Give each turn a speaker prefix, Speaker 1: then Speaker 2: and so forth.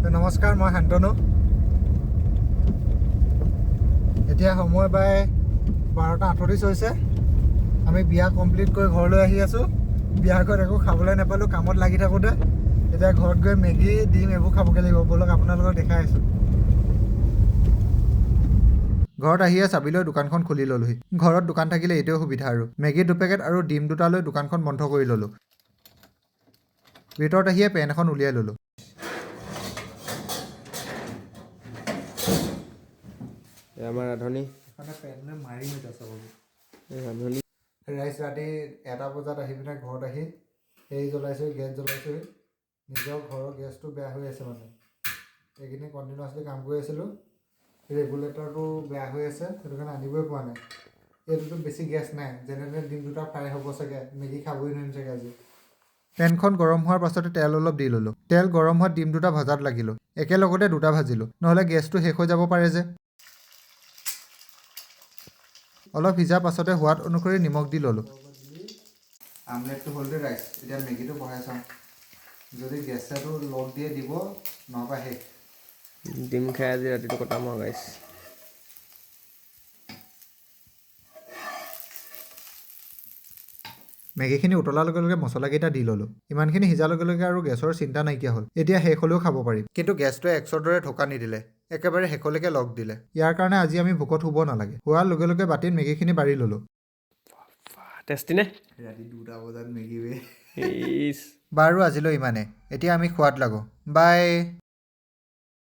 Speaker 1: নমস্কাৰ, মই শান্তনু। এতিয়া সময় প্ৰায় 12:38 হৈছে। আমি বিয়া কমপ্লিট কৰি ঘৰলৈ আহি আছোঁ। বিয়া ঘৰত একো খাবলৈ নাপালোঁ কামত লাগি থাকোঁতে। এতিয়া ঘৰত গৈ মেগী ডিম এইবোৰ খাবগৈ লাগিব। ব'লক আপোনালোকক দেখাই আছোঁ। ঘৰত আহিয়ে চাবি লৈ দোকানখন খুলি ল'লোহি। ঘৰত দোকান থাকিলে এইটোৱে সুবিধা আৰু। মেগী 2 পেকেট আৰু ডিম 2টা লৈ দোকানখন বন্ধ কৰি ল'লোঁ। ভিতৰত আহিয়ে পেন এখন উলিয়াই ল'লোঁ।
Speaker 2: আমাৰ ৰান্ধনি
Speaker 1: ৰাইচ ৰাতি 1টা বজাত আহি পিনে ঘৰত আহি সেই জ্বলাইছোঁ, গেছ জ্বলাইছোঁ। নিজৰ ঘৰৰ গেছটো বেয়া হৈ আছে মানে। এইখিনি কণ্টিনিউৱাছলি কাম কৰি আছিলোঁ। ৰেগুলেটৰটো বেয়া হৈ আছে, সেইটো কাৰণে আনিবই পৰা নাই। এইটোতো বেছি গেছ নাই, যেনে তেনে ডিম 2টা ফ্ৰাই হ'ব চাগে। মেগী খাবই নোৱাৰিম চাগে আজি। পেনখন গৰম হোৱাৰ পাছতে তেল অলপ দি ল'লোঁ। তেল গৰম হোৱাত ডিম 2টা ভজাত লাগিলোঁ। একেলগতে 2টা ভাজিলোঁ, নহ'লে গেছটো শেষ হৈ যাব পাৰে যে। অলপ সিজাৰ পাছতে সোৱাদ অনুসৰি নিমখ দি ল'লোঁ। আমলেটটো হ'ল দেই ৰাইচ। এতিয়া মেগীটো বহাই চাওঁ। যদি গেছেটো লগ দিয়ে দিব, নহবা শেষ।
Speaker 2: ডিম খাই আজি ৰাতিটো কটাম আৰু গাইছ।
Speaker 1: মেগীখিনি উতলাৰ লগে লগে মছলাকেইটা দি ল'লোঁ। ইমানখিনি সিজাৰ লগে লগে আৰু গেছৰ চিন্তা নাইকিয়া হ'ল। এতিয়া শেষ হ'লেও খাব পাৰিম। কিন্তু গেছটোৱে এক্সৰ দৰে ঢকা নিদিলে, একেবাৰে শেষলৈকে লগ দিলে। ইয়াৰ কাৰণে আজি আমি ভোকত শুব নালাগে। হোৱাৰ লগে লগে বাতিত মেগীখিনি বাঢ়ি ল'লোঁ।
Speaker 2: টেষ্টি নে?
Speaker 1: ৰাতি 2টা বজাত মেগী বে।
Speaker 2: ইছ।
Speaker 1: বাৰু আজিলৈ ইমানে। এতিয়া আমি খোৱাত লাগো। বাই।